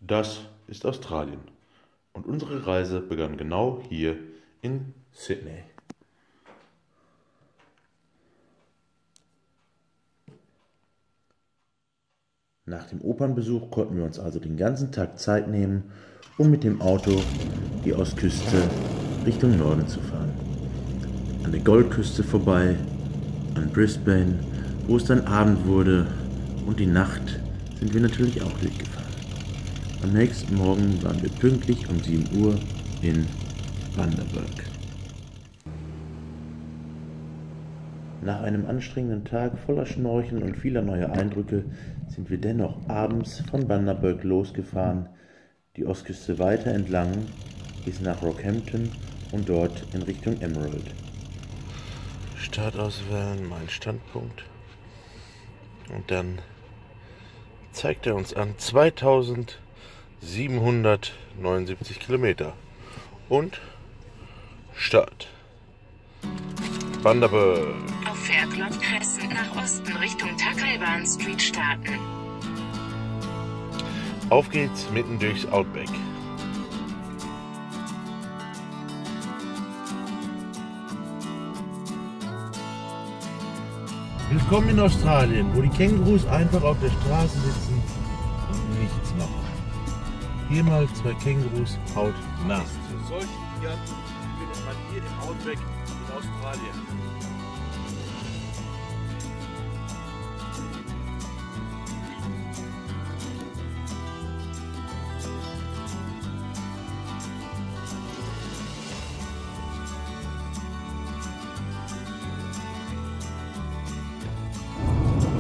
das ist Australien. Und unsere Reise begann genau hier in Sydney. Nach dem Opernbesuch konnten wir uns also den ganzen Tag Zeit nehmen, um mit dem Auto die Ostküste Richtung Norden zu fahren. An der Goldküste vorbei, an Brisbane, wo es dann Abend wurde, und die Nacht sind wir natürlich auch durchgefahren. Am nächsten Morgen waren wir pünktlich um 7 Uhr in Bundaberg. Nach einem anstrengenden Tag voller Schnorcheln und vieler neuer Eindrücke sind wir dennoch abends von Bundaberg losgefahren, die Ostküste weiter entlang bis nach Rockhampton und dort in Richtung Emerald. Start auswählen, mein Standpunkt. Und dann zeigt er uns an 2779 Kilometer. Und Start. Bundaberg. Auf Fairclough Crescent nach Osten Richtung Tachelban Street starten. Auf geht's mitten durchs Outback. Willkommen in Australien, wo die Kängurus einfach auf der Straße sitzen und nichts machen. Hier mal 2 Kängurus hautnah. Solche Giganten findet man hier im Outback in Australien.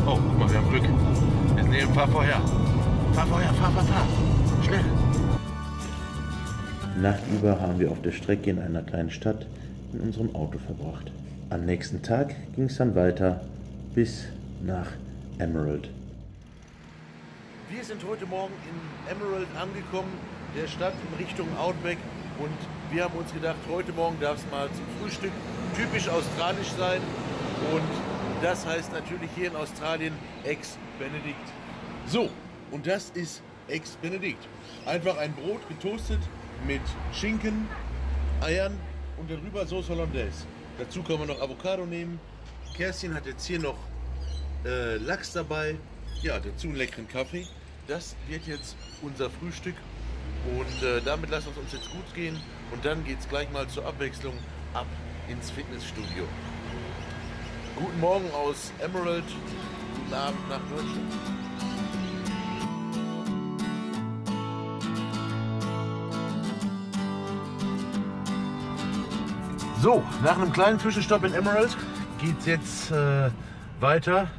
Oh, guck mal, wir haben Glück. Jetzt nehmen, fahr vorher. Fahr vorher, fahr. Schnell. Die Nacht über haben wir auf der Strecke in einer kleinen Stadt in unserem Auto verbracht. Am nächsten Tag ging es dann weiter bis nach Emerald. Wir sind heute Morgen in Emerald angekommen, der Stadt in Richtung Outback, und wir haben uns gedacht, heute Morgen darf es mal zum Frühstück typisch australisch sein, und das heißt natürlich hier in Australien Eggs Benedict. So, und das ist Eggs Benedict. Einfach ein Brot getoastet mit Schinken, Eiern und darüber Sauce Hollandaise. Dazu kann man noch Avocado nehmen. Kerstin hat jetzt hier noch Lachs dabei. Ja, dazu einen leckeren Kaffee. Das wird jetzt unser Frühstück, und damit lassen wir uns jetzt gut gehen, und dann geht es gleich mal zur Abwechslung ab ins Fitnessstudio. Guten Morgen aus Emerald, guten Abend nach Deutschland. So, nach einem kleinen Zwischenstopp in Emerald geht es jetzt weiter.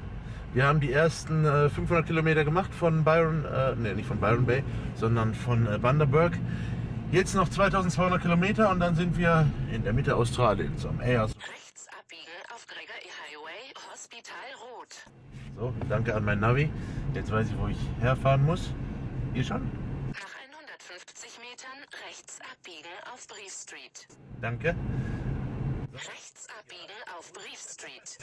Wir haben die ersten 500 Kilometer gemacht von Byron, nicht von Byron Bay, sondern von Bundaberg. Jetzt noch 2200 Kilometer und dann sind wir in der Mitte Australiens am Ayers. Rechts abbiegen auf Gregory Highway, Hospital Road. So, danke an mein Navi. Jetzt weiß ich, wo ich herfahren muss. Ihr schon? Nach 150 Metern rechts abbiegen auf Brief Street. Danke. Rechts abbiegen auf Brief Street.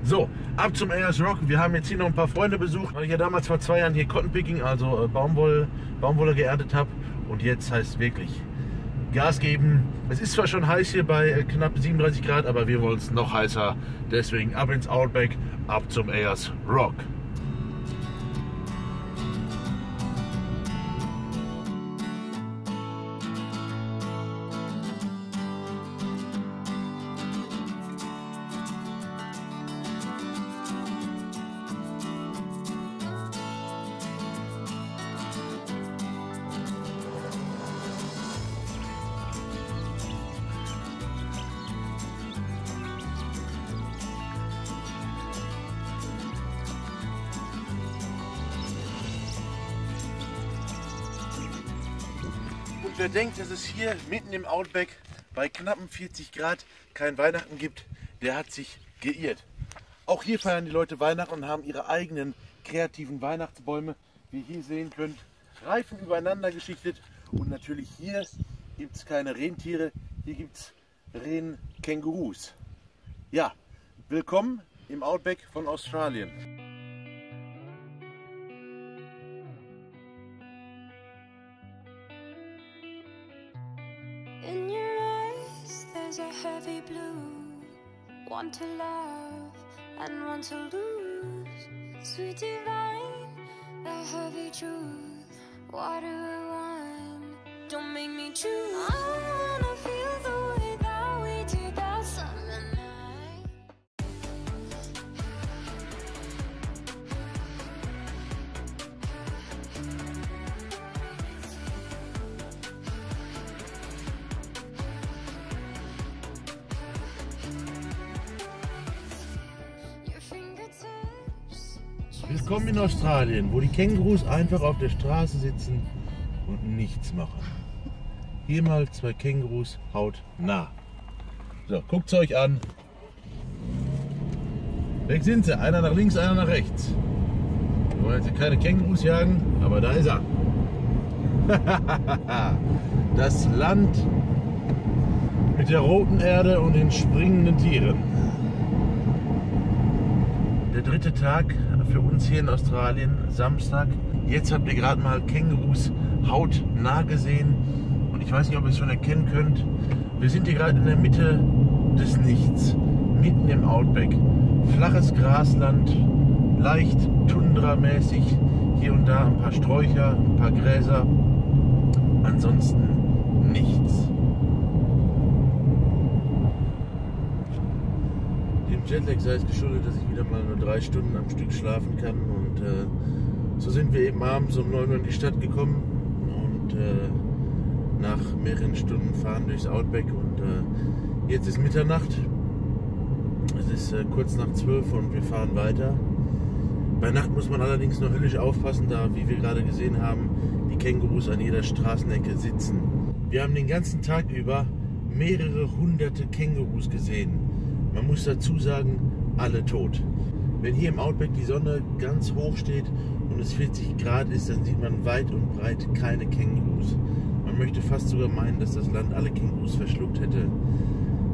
So, ab zum Ayers Rock. Wir haben jetzt hier noch ein paar Freunde besucht, weil ich ja damals vor 2 Jahren hier Cotton Picking, also Baumwolle geerntet habe. Und jetzt heißt es wirklich Gas geben. Es ist zwar schon heiß hier bei knapp 37 Grad, aber wir wollen es noch heißer. Deswegen ab ins Outback, ab zum Ayers Rock. Und wer denkt, dass es hier mitten im Outback bei knappen 40 Grad kein Weihnachten gibt, der hat sich geirrt. Auch hier feiern die Leute Weihnachten und haben ihre eigenen kreativen Weihnachtsbäume, wie ihr hier sehen könnt, Reifen übereinander geschichtet. Und natürlich hier gibt es keine Rentiere, hier gibt es Rehkängurus. Ja, willkommen im Outback von Australien. In your eyes there's a heavy blue, one to love and one to lose. Sweet divine, the heavy truth. What do I want? Don't make me choose. I wanna feel the way that we did that summer night. Your fingertips. Willkommen in Australien, wo die Kängurus einfach auf der Straße sitzen und nichts machen. Hier mal 2 Kängurus hautnah. So, guckt's euch an. Weg sind sie, einer nach links, einer nach rechts. Wir wollen jetzt keine Kängurus jagen, aber da ist er. Das Land mit der roten Erde und den springenden Tieren. Der 3. Tag für uns hier in Australien, Samstag. Jetzt habt ihr gerade mal Kängurus hautnah gesehen. Und ich weiß nicht, ob ihr es schon erkennen könnt. Wir sind hier gerade in der Mitte des Nichts, mitten im Outback. Flaches Grasland, leicht tundramäßig. Hier und da ein paar Sträucher, ein paar Gräser. Ansonsten nichts. Dem Jetlag sei es geschuldet, dass ich wieder mal nur 3 Stunden am Stück schlafen kann. Und so sind wir eben abends um 9 Uhr in die Stadt gekommen. Und nach mehreren Stunden fahren durchs Outback. Und jetzt ist Mitternacht. Es ist kurz nach 12 und wir fahren weiter. Bei Nacht muss man allerdings noch höllisch aufpassen, da, wie wir gerade gesehen haben, die Kängurus an jeder Straßenecke sitzen. Wir haben den ganzen Tag über mehrere hunderte Kängurus gesehen. Man muss dazu sagen, alle tot. Wenn hier im Outback die Sonne ganz hoch steht und es 40 Grad ist, dann sieht man weit und breit keine Kängurus. Man möchte fast sogar meinen, dass das Land alle Kängurus verschluckt hätte.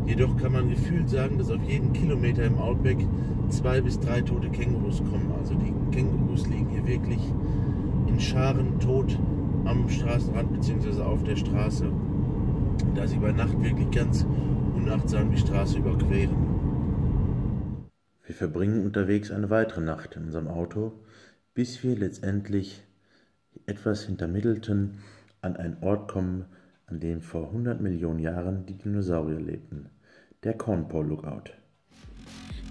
Jedoch kann man gefühlt sagen, dass auf jeden Kilometer im Outback 2 bis 3 tote Kängurus kommen. Also die Kängurus liegen hier wirklich in Scharen tot am Straßenrand bzw. auf der Straße, da sie bei Nacht wirklich ganz unachtsam die Straße überqueren. Wir verbringen unterwegs eine weitere Nacht in unserem Auto, bis wir letztendlich etwas hinter Middleton an einen Ort kommen, an dem vor 100 Millionen Jahren die Dinosaurier lebten, der Cawnpore Lookout.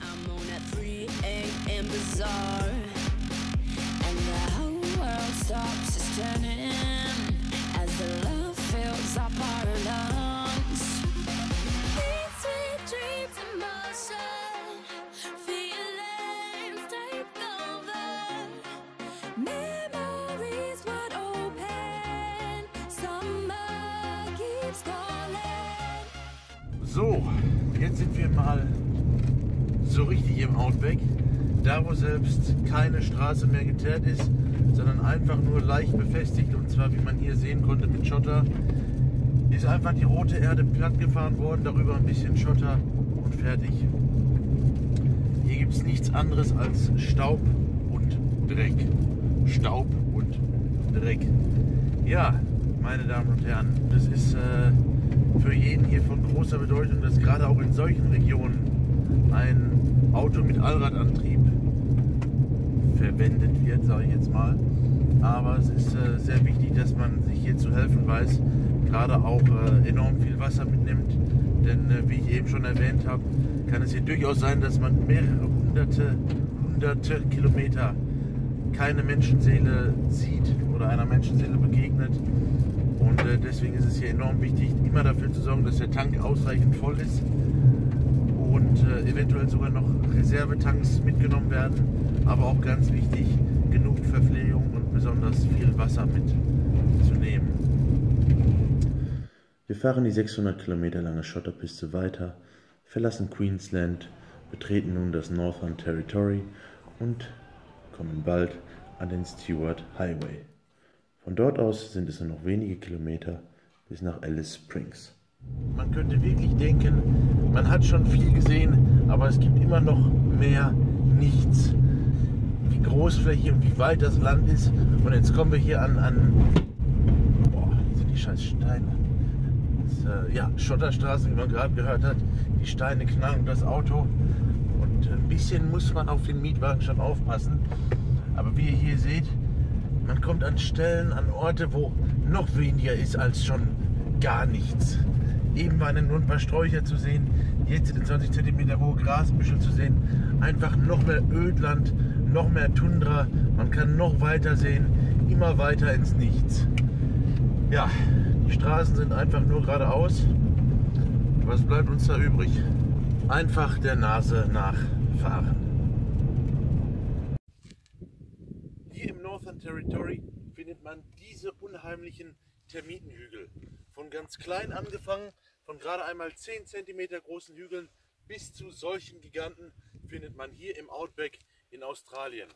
I'm on at 3 a.m. bazaar, and the whole world stops its turning as the love fills up our lungs. These sweet dreams in motion, feelings take over, memories wide open, summer keeps calling. So, jetzt sind wir mal so richtig im Outback, da wo selbst keine Straße mehr geteert ist, sondern einfach nur leicht befestigt, und zwar, wie man hier sehen konnte, mit Schotter. Ist einfach die rote Erde platt gefahren worden, darüber ein bisschen Schotter und fertig. Hier gibt es nichts anderes als Staub und Dreck. Staub und Dreck. Ja, meine Damen und Herren, das ist für jeden hier von großer Bedeutung, dass gerade auch in solchen Regionen ein Auto mit Allradantrieb verwendet wird, sage ich jetzt mal. Aber es ist sehr wichtig, dass man sich hier zu helfen weiß, gerade auch enorm viel Wasser mitnimmt, denn wie ich eben schon erwähnt habe, kann es hier durchaus sein, dass man mehrere hunderte Kilometer keine Menschenseele sieht oder einer Menschenseele begegnet. Und deswegen ist es hier enorm wichtig, immer dafür zu sorgen, dass der Tank ausreichend voll ist und eventuell sogar noch Reservetanks mitgenommen werden. Aber auch ganz wichtig, genug Verpflegung und besonders viel Wasser mitzunehmen. Wir fahren die 600 Kilometer lange Schotterpiste weiter, verlassen Queensland, betreten nun das Northern Territory und kommen bald an den Stewart Highway. Von dort aus sind es nur noch wenige Kilometer bis nach Alice Springs. Man könnte wirklich denken, man hat schon viel gesehen, aber es gibt immer noch mehr nichts. Wie großflächig und wie weit das Land ist. Und jetzt kommen wir hier an boah, hier sind die scheiß Steine. ja, Schotterstraßen, wie man gerade gehört hat. Die Steine knallen das Auto. Und ein bisschen muss man auf den Mietwagen schon aufpassen. Aber wie ihr hier seht, man kommt an Stellen, an Orte, wo noch weniger ist als schon gar nichts. Eben waren nur ein paar Sträucher zu sehen, jetzt sind 20 cm hohe Grasbüschel zu sehen. Einfach noch mehr Ödland, noch mehr Tundra. Man kann noch weiter sehen, immer weiter ins Nichts. Ja, die Straßen sind einfach nur geradeaus. Was bleibt uns da übrig? Einfach der Nase nachfahren. Hier im Northern Territory findet man diese unheimlichen Termitenhügel. Von ganz klein angefangen, von gerade einmal 10 cm großen Hügeln bis zu solchen Giganten findet man hier im Outback in Australien.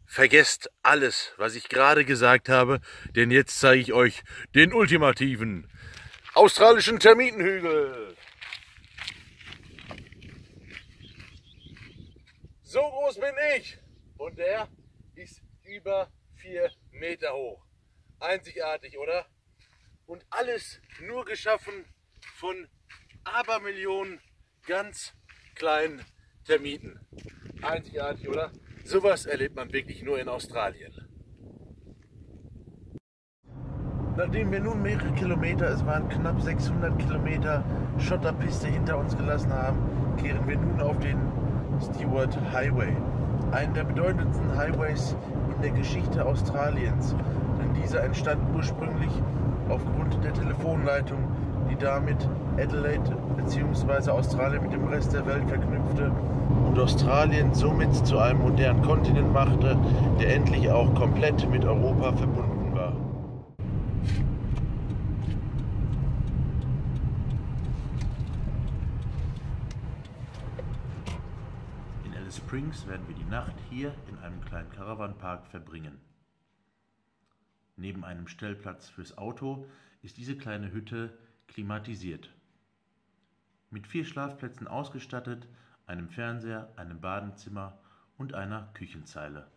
Vergesst alles, was ich gerade gesagt habe, denn jetzt zeige ich euch den ultimativen australischen Termitenhügel. So groß bin ich und der ist über 4 Meter hoch. Einzigartig, oder? Und alles nur geschaffen von Abermillionen ganz kleinen Termiten. Einzigartig, oder? Sowas erlebt man wirklich nur in Australien. Nachdem wir nun mehrere Kilometer, es waren knapp 600 Kilometer Schotterpiste hinter uns gelassen haben, kehren wir nun auf den Stewart Highway. Einen der bedeutendsten Highways in der Geschichte Australiens. Denn dieser entstand ursprünglich aufgrund der Telefonleitung, die damit Adelaide bzw. Australien mit dem Rest der Welt verknüpfte und Australien somit zu einem modernen Kontinent machte, der endlich auch komplett mit Europa verbunden war. In Alice Springs werden wir die Nacht hier in einem kleinen Caravanpark verbringen. Neben einem Stellplatz fürs Auto ist diese kleine Hütte klimatisiert. Mit 4 Schlafplätzen ausgestattet, einem Fernseher, einem Badezimmer und einer Küchenzeile.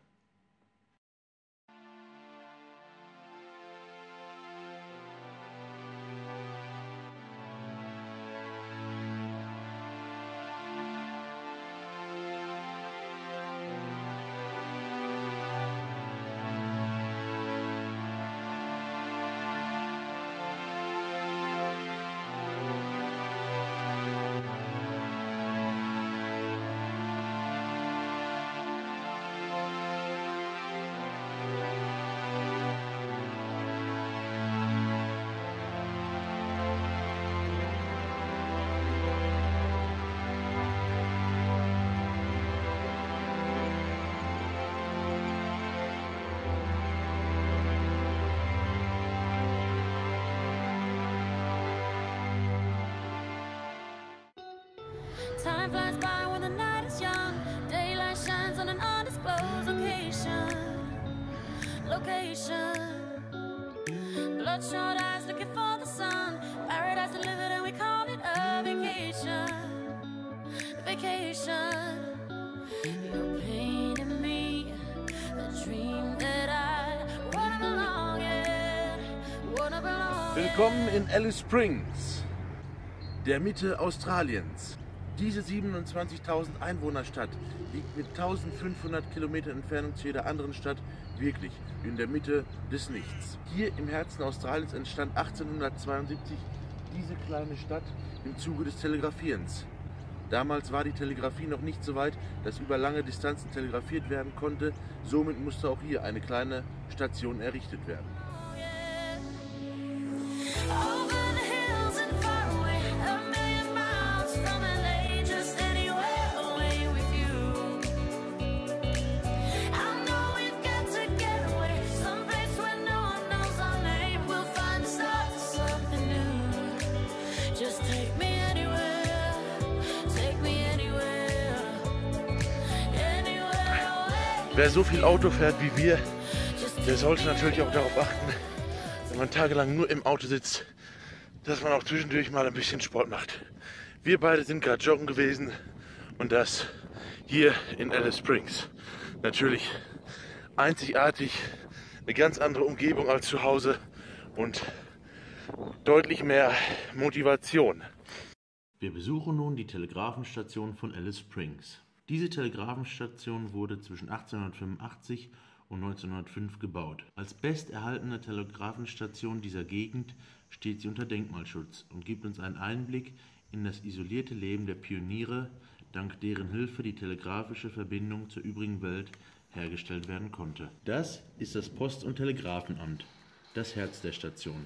Time flies by when the night is young. Daylight shines on an undisclosed location. Bloodshot eyes looking for the sun. Paradise delivered and we call it a vacation. You're painting me a dream that I wanna belong in. Willkommen in Alice Springs, der Mitte Australiens. Diese 27.000 Einwohnerstadt liegt mit 1500 Kilometern Entfernung zu jeder anderen Stadt wirklich in der Mitte des Nichts. Hier im Herzen Australiens entstand 1872 diese kleine Stadt im Zuge des Telegrafierens. Damals war die Telegrafie noch nicht so weit, dass über lange Distanzen telegrafiert werden konnte. Somit musste auch hier eine kleine Station errichtet werden. Wer so viel Auto fährt wie wir, der sollte natürlich auch darauf achten, wenn man tagelang nur im Auto sitzt, dass man auch zwischendurch mal ein bisschen Sport macht. Wir beide sind gerade joggen gewesen und das hier in Alice Springs. Natürlich einzigartig, eine ganz andere Umgebung als zu Hause und deutlich mehr Motivation. Wir besuchen nun die Telegrafenstation von Alice Springs. Diese Telegrafenstation wurde zwischen 1885 und 1905 gebaut. Als besterhaltene Telegrafenstation dieser Gegend steht sie unter Denkmalschutz und gibt uns einen Einblick in das isolierte Leben der Pioniere, dank deren Hilfe die telegrafische Verbindung zur übrigen Welt hergestellt werden konnte. Das ist das Post- und Telegrafenamt, das Herz der Station.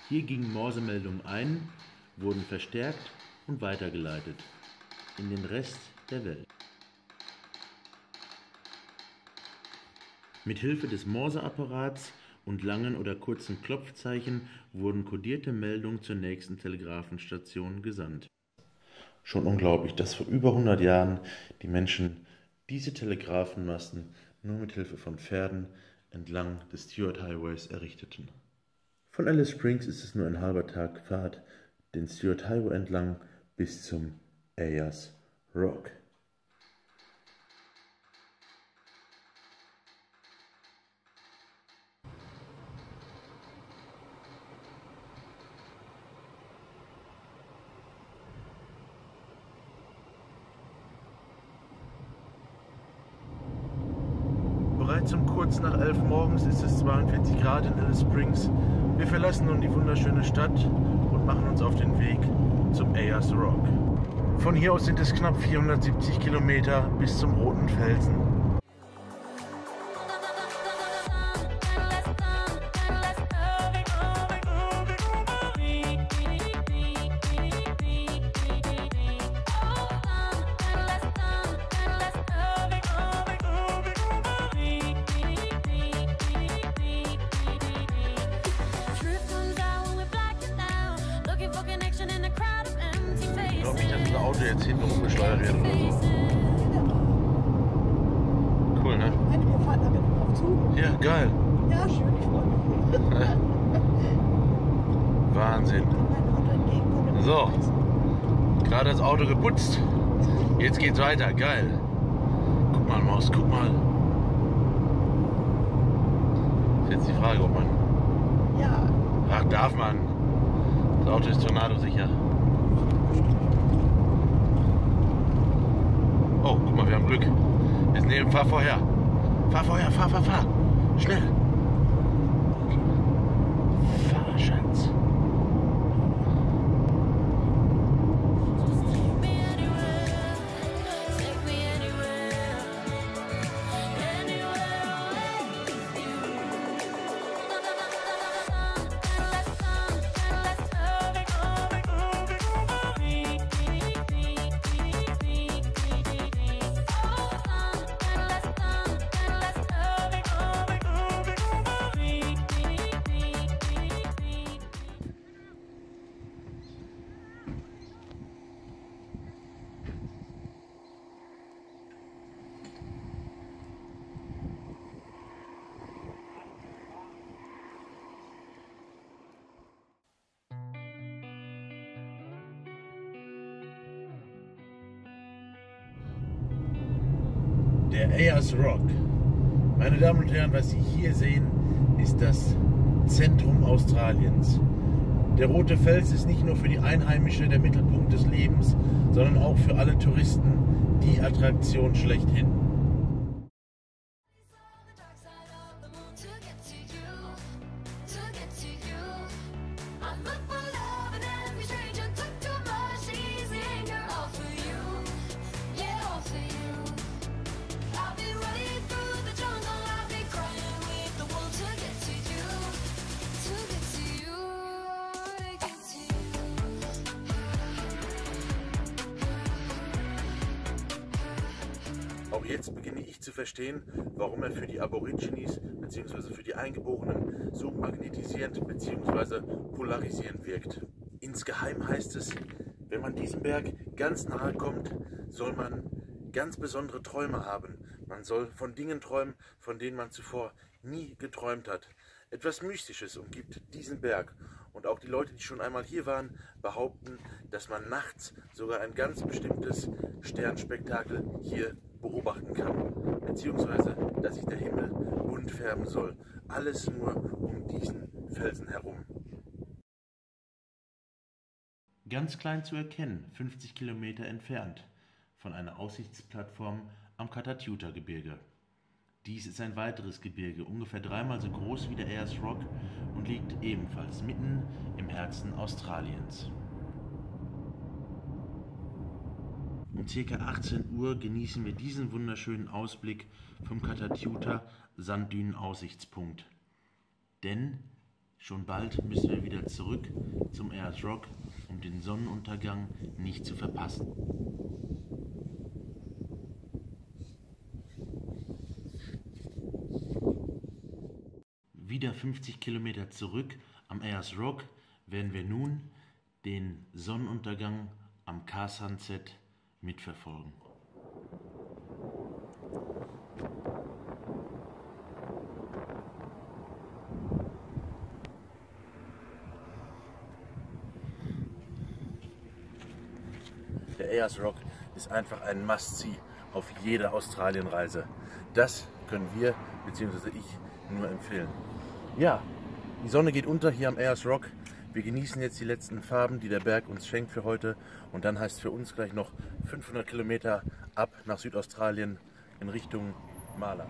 Hier gingen Morsemeldungen ein, wurden verstärkt und weitergeleitet in den Rest der Welt. Mit Hilfe des Morseapparats und langen oder kurzen Klopfzeichen wurden kodierte Meldungen zur nächsten Telegrafenstation gesandt. Schon unglaublich, dass vor über 100 Jahren die Menschen diese Telegrafenmasten nur mit Hilfe von Pferden entlang des Stuart Highways errichteten. Von Alice Springs ist es nur ein halber Tag Fahrt den Stuart Highway entlang bis zum Ayers Rock. Bereits um kurz nach 11 morgens ist es 42 Grad in Alice Springs. Wir verlassen nun die wunderschöne Stadt und machen uns auf den Weg zum Ayers Rock. Von hier aus sind es knapp 470 Kilometer bis zum Roten Felsen. Ich glaube nicht, dass unser Auto jetzt hinten rumgesteuert wird oder so. Cool, ne? Wir fahren damit drauf zu. Ja, geil. Ja, schön, ich freue mich. Wahnsinn. So, gerade das Auto geputzt. Jetzt geht's weiter, geil. Guck mal, Maus, guck mal. Ist jetzt die Frage, ob man... Ja. Ach, darf man. Das Auto ist tornadosicher. Oh, guck mal, wir haben Glück. Jetzt nehmen, fahr vorher. Fahr vorher, fahr. Schnell. Fahr, Schatz. Der Ayers Rock. Meine Damen und Herren, was Sie hier sehen, ist das Zentrum Australiens. Der Rote Fels ist nicht nur für die Einheimische der Mittelpunkt des Lebens, sondern auch für alle Touristen die Attraktion schlechthin. Auch jetzt beginne ich zu verstehen, warum er für die Aborigines bzw. für die Eingeborenen so magnetisierend bzw. polarisierend wirkt. Insgeheim heißt es, wenn man diesem Berg ganz nahe kommt, soll man ganz besondere Träume haben. Man soll von Dingen träumen, von denen man zuvor nie geträumt hat. Etwas Mystisches umgibt diesen Berg. Und auch die Leute, die schon einmal hier waren, behaupten, dass man nachts sogar ein ganz bestimmtes Sternspektakel hier beobachten kann, beziehungsweise dass sich der Himmel bunt färben soll. Alles nur um diesen Felsen herum. Ganz klein zu erkennen, 50 Kilometer entfernt, von einer Aussichtsplattform am Catajuta-Gebirge. Dies ist ein weiteres Gebirge, ungefähr 3-mal so groß wie der Ayers Rock und liegt ebenfalls mitten im Herzen Australiens. Um ca. 18 Uhr genießen wir diesen wunderschönen Ausblick vom Catajuta-Sanddünen-Aussichtspunkt. Denn schon bald müssen wir wieder zurück zum Ayers Rock, um den Sonnenuntergang nicht zu verpassen. Wieder 50 Kilometer zurück am Ayers Rock werden wir nun den Sonnenuntergang am Car Sunset mitverfolgen. Der Ayers Rock ist einfach ein Must-See auf jeder Australienreise. Das können wir bzw. ich nur empfehlen. Ja, die Sonne geht unter hier am Ayers Rock. Wir genießen jetzt die letzten Farben, die der Berg uns schenkt für heute. Und dann heißt es für uns gleich noch 500 Kilometer ab nach Südaustralien in Richtung Mala.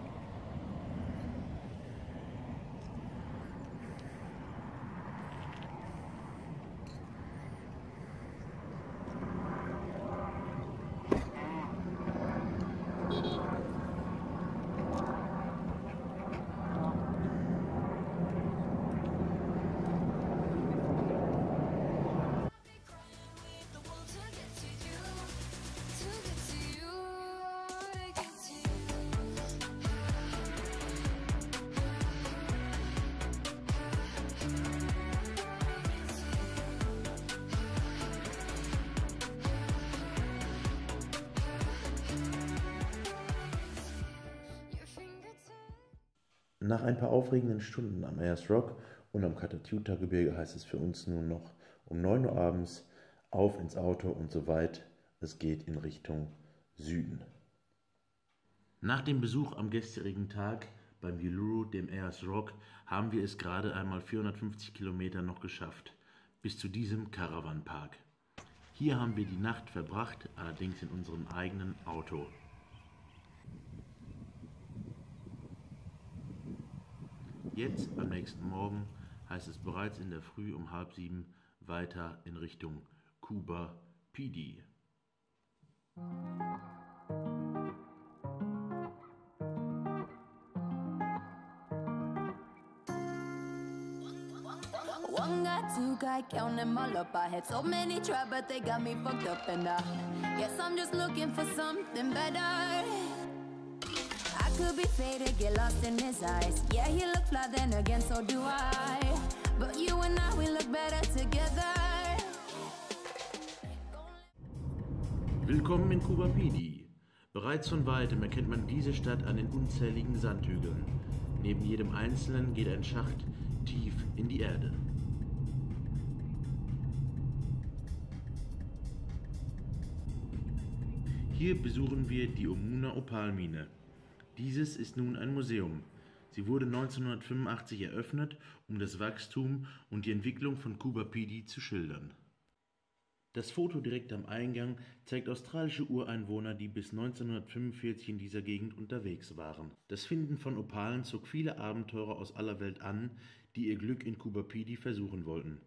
Nach ein paar aufregenden Stunden am Ayers Rock und am Catajuta-Gebirge heißt es für uns nun noch um 9 Uhr abends auf ins Auto und so weit es geht in Richtung Süden. Nach dem Besuch am gestrigen Tag beim Uluru, dem Ayers Rock, haben wir es gerade einmal 450 Kilometer noch geschafft, bis zu diesem Caravan-Park. Hier haben wir die Nacht verbracht, allerdings in unserem eigenen Auto. Jetzt, am nächsten Morgen, heißt es bereits in der Früh um 6:30 weiter in Richtung Coober Pedy. One guy, two guy, count them all up. I had so many try, but they got me fucked up. And I guess I'm just looking for something better. I could be faded, get lost in his eyes. Yeah, he look fly, then again, so do I. But you and I, we look better together. Willkommen in Coober Pedy. Bereits von weitem erkennt man diese Stadt an den unzähligen Sandhügeln. Neben jedem einzelnen geht ein Schacht tief in die Erde. Hier besuchen wir die Omuna Opalmine. Dieses ist nun ein Museum. Sie wurde 1985 eröffnet, um das Wachstum und die Entwicklung von Coober Pedy zu schildern. Das Foto direkt am Eingang zeigt australische Ureinwohner, die bis 1945 in dieser Gegend unterwegs waren. Das Finden von Opalen zog viele Abenteurer aus aller Welt an, die ihr Glück in Coober Pedy versuchen wollten.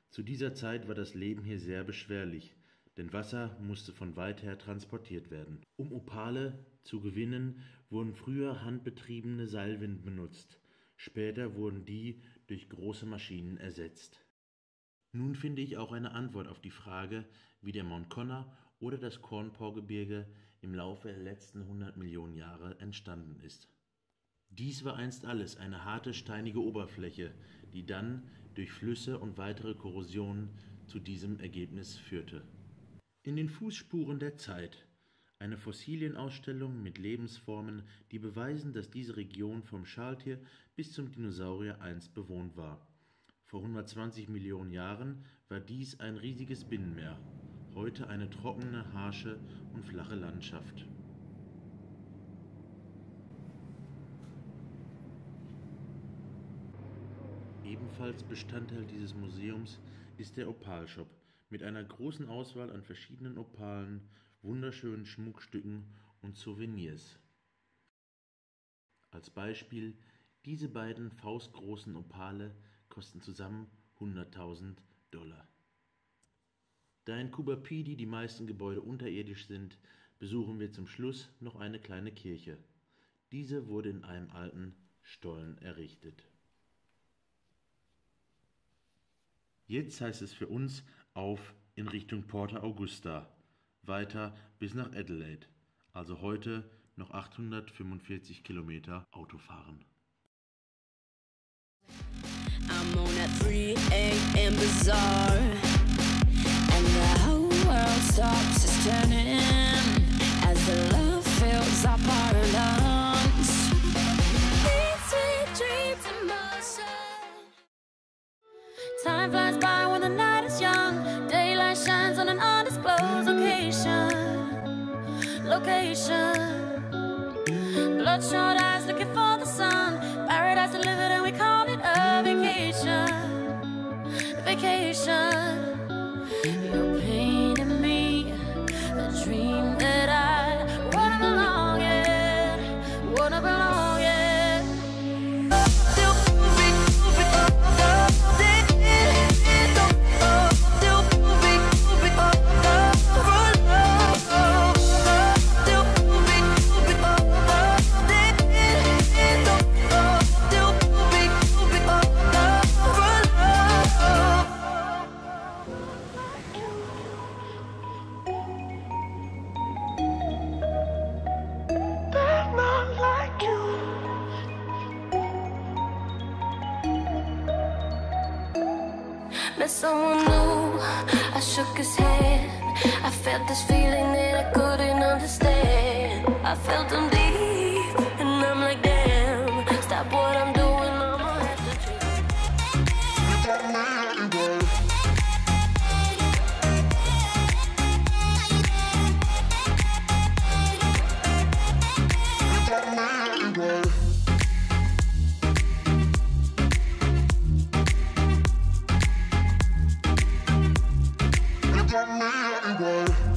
Zu dieser Zeit war das Leben hier sehr beschwerlich, denn Wasser musste von weit her transportiert werden. Um Opale zu gewinnen, wurden früher handbetriebene Seilwinden benutzt. Später wurden die durch große Maschinen ersetzt. Nun finde ich auch eine Antwort auf die Frage, wie der Mount Connor oder das Cornpaw-Gebirge im Laufe der letzten 100 Millionen Jahre entstanden ist. Dies war einst alles eine harte, steinige Oberfläche, die dann durch Flüsse und weitere Korrosion zu diesem Ergebnis führte. In den Fußspuren der Zeit. Eine Fossilienausstellung mit Lebensformen, die beweisen, dass diese Region vom Schaltier bis zum Dinosaurier einst bewohnt war. Vor 120 Millionen Jahren war dies ein riesiges Binnenmeer, heute eine trockene, harsche und flache Landschaft. Ebenfalls Bestandteil dieses Museums ist der Opal-Shop mit einer großen Auswahl an verschiedenen Opalen, wunderschönen Schmuckstücken und Souvenirs. Als Beispiel: diese beiden faustgroßen Opale kosten zusammen $100.000. Da in Coober Pedy die meisten Gebäude unterirdisch sind, besuchen wir zum Schluss noch eine kleine Kirche. Diese wurde in einem alten Stollen errichtet. Jetzt heißt es für uns auf in Richtung Porta Augusta, weiter bis nach Adelaide, also heute noch 845 Kilometer Autofahren. I'm on a 3 a.m. bazaar, and the whole world stops its turning as the love fills up our lungs. Sweet dreams in motion. Time flies by when the night is young. Daylight shines on an undisclosed location. Bloodshot eyes looking for the sun. Paradise delivered and we call it a vacation. You're painting me a dream that I wanna belong in, Met someone new, I shook his hand. I felt this feeling that I couldn't understand. I felt him deep, and I'm like, damn. Stop what I'm doing, I'ma have to Got me